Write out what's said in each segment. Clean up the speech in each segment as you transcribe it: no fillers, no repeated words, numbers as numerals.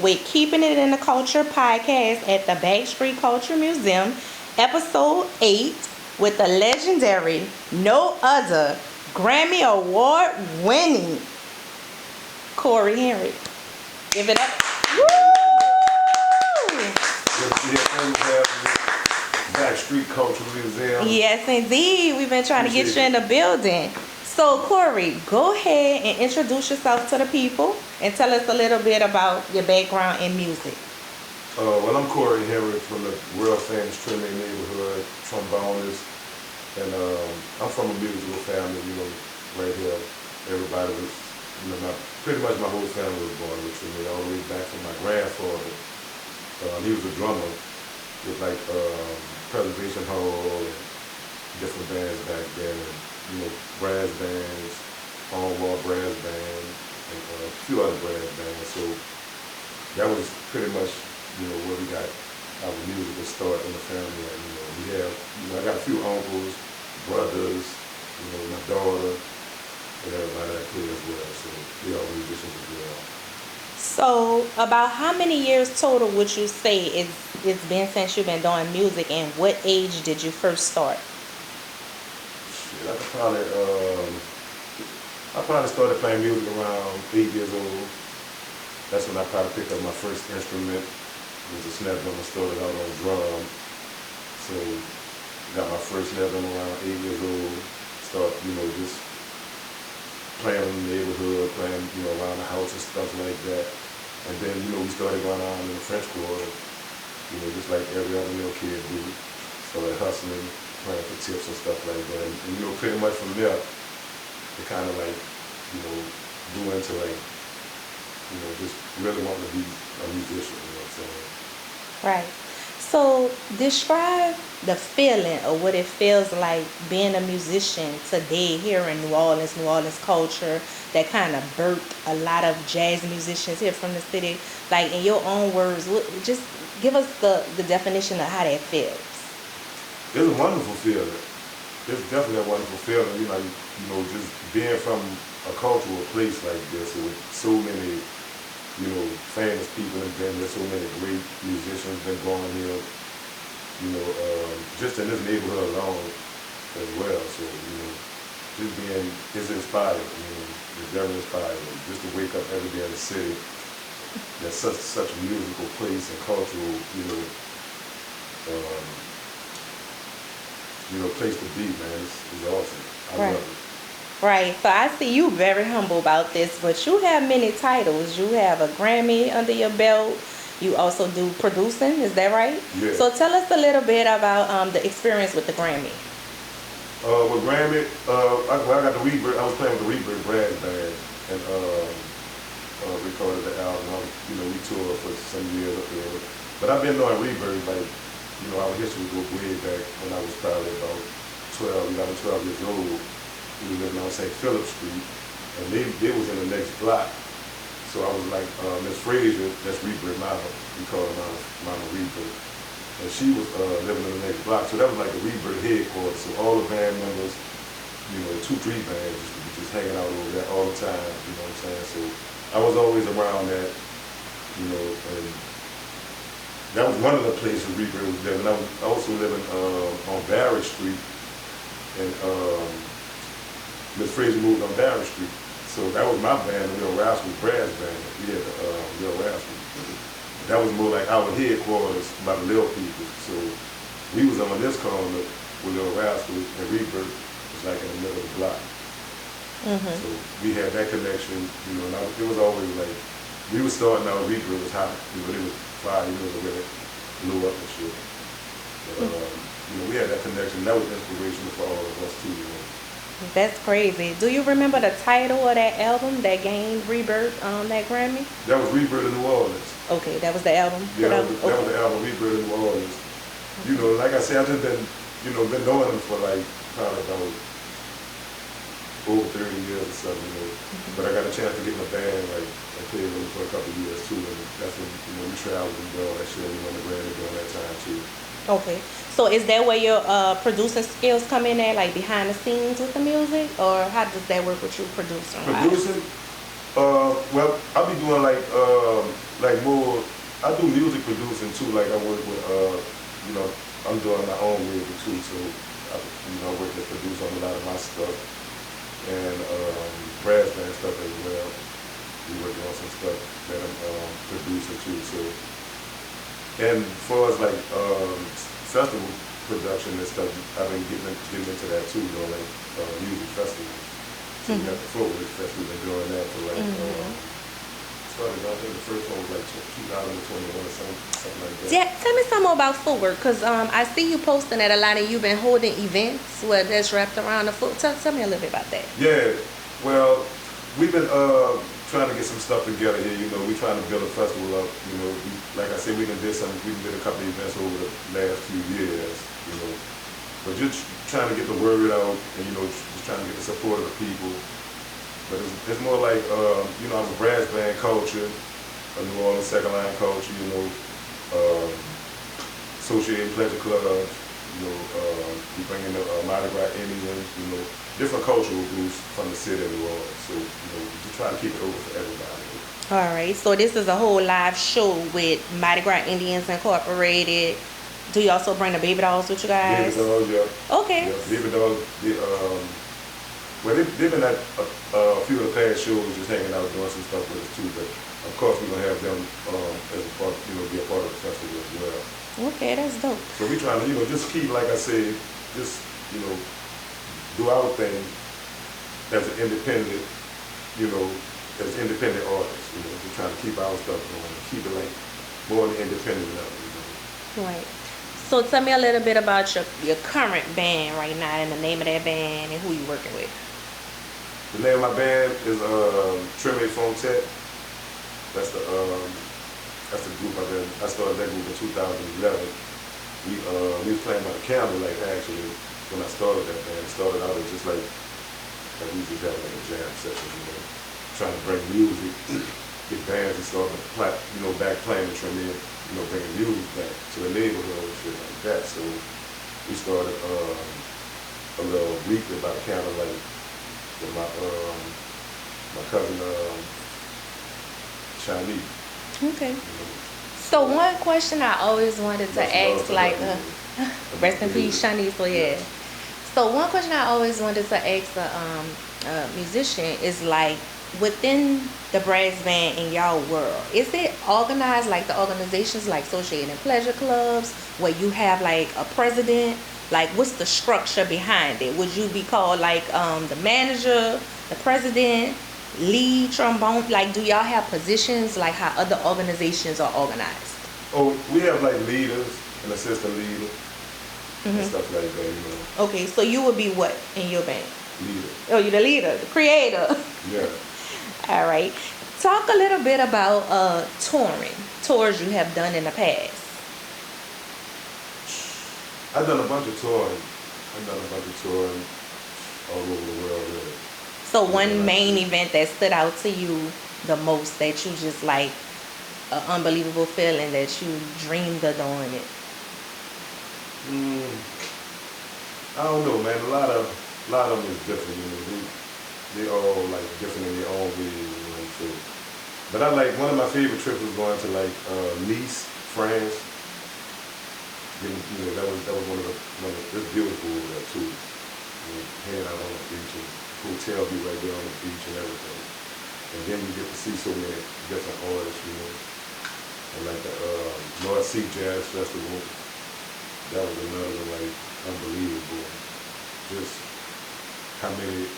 with Keeping It in the Culture podcast at the Backstreet Culture Museum, episode 8, with the legendary, no other, Grammy Award winning Corey Henry. Give it up. Woo! Backstreet Culture Museum. Yes, indeed. We've been trying to get you in the building. So, Corey, go ahead and introduce yourself to the people and tell us a little bit about your background in music. Well, I'm Corey Henry from the world famous Trinity neighborhood, Trombonist. And I'm from a musical family, right here. Everybody was, pretty much my whole family was born with Trinity, all the way back from my grandfather. He was a drummer with Preservation Hall and different bands back then. And, brass bands, on-wall brass band, and a few other brass bands. So that was pretty much, where we got our musical start in the family. And, we have, I got a few uncles, brothers, my daughter, and everybody that play as well. So we all musicians as well. So about how many years total would you say it's been since you've been doing music, and what age did you first start? I probably started playing music around 8 years old. That's when I probably picked up my first instrument. It was a snare drum. I started out on drum. So got my first snare drum around 8 years old. Start, just playing in the neighborhood, playing, around the house and stuff like that. And then, we started going on in the French Quarter, just like every other little kid do. Started hustling, playing for tips and stuff like that. And pretty much from there, it kind of grew into just really wanting to be a musician, you know what I'm saying? Right. So describe the feeling of what it feels like being a musician today here in New Orleans culture that kind of birthed a lot of jazz musicians here from the city. Like, in your own words, just give us the definition of how that feels. It's a wonderful feeling. It's definitely a wonderful feeling, just being from a cultural place like this with so many, famous people and then there's so many great musicians been born here, just in this neighborhood alone as well. So, it's inspiring, it's very inspiring. Just to wake up every day in the city, that's such a musical place and cultural, place to be, man. It's awesome. I love it. Right. So I see you very humble about this, but you have many titles. You have a Grammy under your belt. You also do producing. Is that right? Yeah. So tell us a little bit about the experience with the Grammy. With Grammy, I got the Rebirth. I was playing with the Rebirth brass band and recorded the album. We toured for some years up there. But I've been knowing Rebirth, our history goes way back when I was probably about 12 years old. We were living on St. Philip Street, and they was in the next block. So I was like, Miss Frazier, that's Rebirth Mama, we call her Mama Rebirth. And she was living in the next block, so that was like the Rebirth headquarters. So all the band members, 2-3 bands, just hanging out over there all the time, you know what I'm saying? So I was always around that, and that was one of the places Rebirth was living. I was also living on Barrett Street, and Miss Frazier moved on Barrett Street. So that was my band, the Little Rascals Brass Band. We had the Little Rascals. That was more like our headquarters by the little people. So we was on this corner with Little Rascals, and Rebirth was like in the middle of the block. Mm-hmm. So we had that connection, and it was always like, we were starting out, Rebirth was hot. It was 5 years already, blew up and shit. But, we had that connection. That was inspirational for all of us too, That's crazy. Do you remember the title of that album that gained Rebirth on that Grammy? That was Rebirth in New Orleans. Okay, that was the album? Yeah, that was the album, Rebirth in New Orleans. Okay. Like I said, I've just been, been knowing them for probably about over 30 years or something, Mm-hmm. But I got a chance to get my band, I played with them for a couple of years too, and that's when, we traveled and did all that shit. We won the Grammy during that time too. Okay. So is that where your producing skills come in at, like behind the scenes with the music? Or how does that work with you producing? Producing? Well, I'll be doing like more. I do music producing too. Like I work with, you know, I'm doing my own music too. So, I work as producer on a lot of my stuff and brass band stuff as well. We working on some stuff that I'm producing too. So, and for us like festival production and stuff, I've been getting into that too. You know, like music festivals. So we got the Footwork Festival, been doing that for like, started, I think the first one was like 2021 or something like that. Yeah, tell me some more about footwork, because I see you posting that a lot and you've been holding events where that's wrapped around the foot. Tell me a little bit about that. Yeah, well, we've been trying to get some stuff together here, you know, we're trying to build a festival up, you know, like I said, we did a couple of events over the last few years, you know, but just trying to get the word out and, you know, just trying to get the support of the people. But it's more like, you know, I'm a brass band culture, a New Orleans second line culture, you know, associated pleasure clubs, you know, we bring in the Mardi Gras Indians, you know, different cultural groups from the city of New Orleans. So, you know, just try to keep it open for everybody. All right, so this is a whole live show with Mardi Gras Indians Incorporated. Do you also bring the baby dolls with you guys? Baby dolls, yeah. Okay. Yeah, baby dolls, well, they've been at a few of the past shows, just hanging out, doing some stuff with us too. But of course, we're gonna have them as a part, you know, be a part of the festival as well. Okay, that's dope. So we trying to, you know, just keep, like I said, just, you know, do our thing as an independent, you know, as independent artists. You know, we're trying to keep our stuff going, keep it like more on the independent level. You know. Right. So tell me a little bit about your current band right now and the name of that band and who you working with. The name of my band is Trombonist. That's the group I started that group in 2011. We was playing by the candlelight actually when I started that band. It started out as just like we just having like a jam session, you know, trying to bring music, get bands and start, you know, back playing the trombone, you know, bringing music back to the neighborhood and shit like that. So we started a little weekly by the candlelight with my cousin Chinese. Okay. You know. So one question I always wanted to ask, like, rest in peace, Shanice. So yeah. So one question I always wanted to ask a musician is like, within the brass band in y'all world, is it organized like the organizations like Associated Pleasure Clubs, where you have like a president? Like, what's the structure behind it? Would you be called like the manager, the president, lead trombone? Like, do y'all have positions like how other organizations are organized? Oh, we have like leaders and assistant leaders and stuff like that, you know. Okay, so you would be what in your band? Leader. Oh, you're the leader, the creator. Yeah. All right. Talk a little bit about tours you have done in the past. I've done a bunch of touring. All over the world, really. So one main event that stood out to you the most, that you just like, an unbelievable feeling that you dreamed of doing it? I don't know, man. A lot of them is different, you know. They all like different in their own way, you know. So, but I like, one of my favorite trips was going to like Nice, France. You know, that was it's beautiful there too. You know, hanging out on the beach and hotel be right there on the beach and everything. And then you get to see so many different artists, you know. And like the North Sea Jazz Festival, that was another one, like, unbelievable. Just how many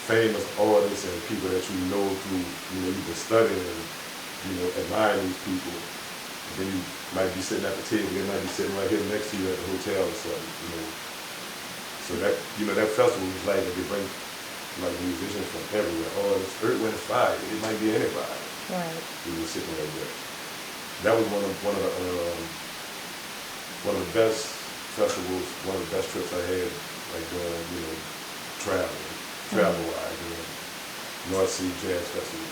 famous artists and people that you know through, you know, you've been studying and, you know, admiring these people. And then you might be sitting at the table, they might be sitting right here next to you at the hotel or something, you know. So that, you know, that festival is like, they bring like musicians from everywhere, artists, Earth, Wind, and Fire. It might be anybody. Right. You know, sitting right there. That was one of the best festivals, one of the best trips I had, like doing, you know, travel-wise, you know, North Sea Jazz Festival.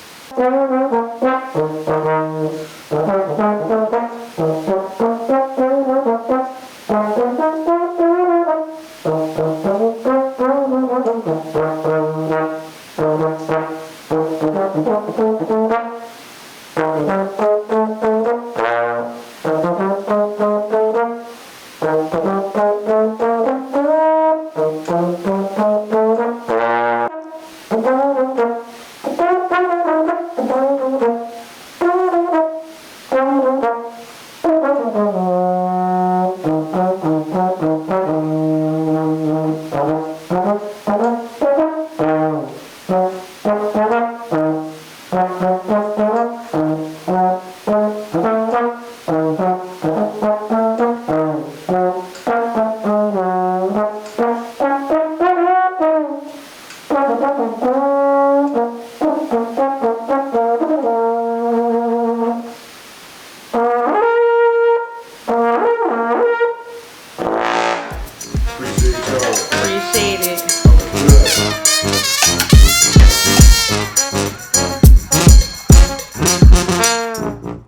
Yo.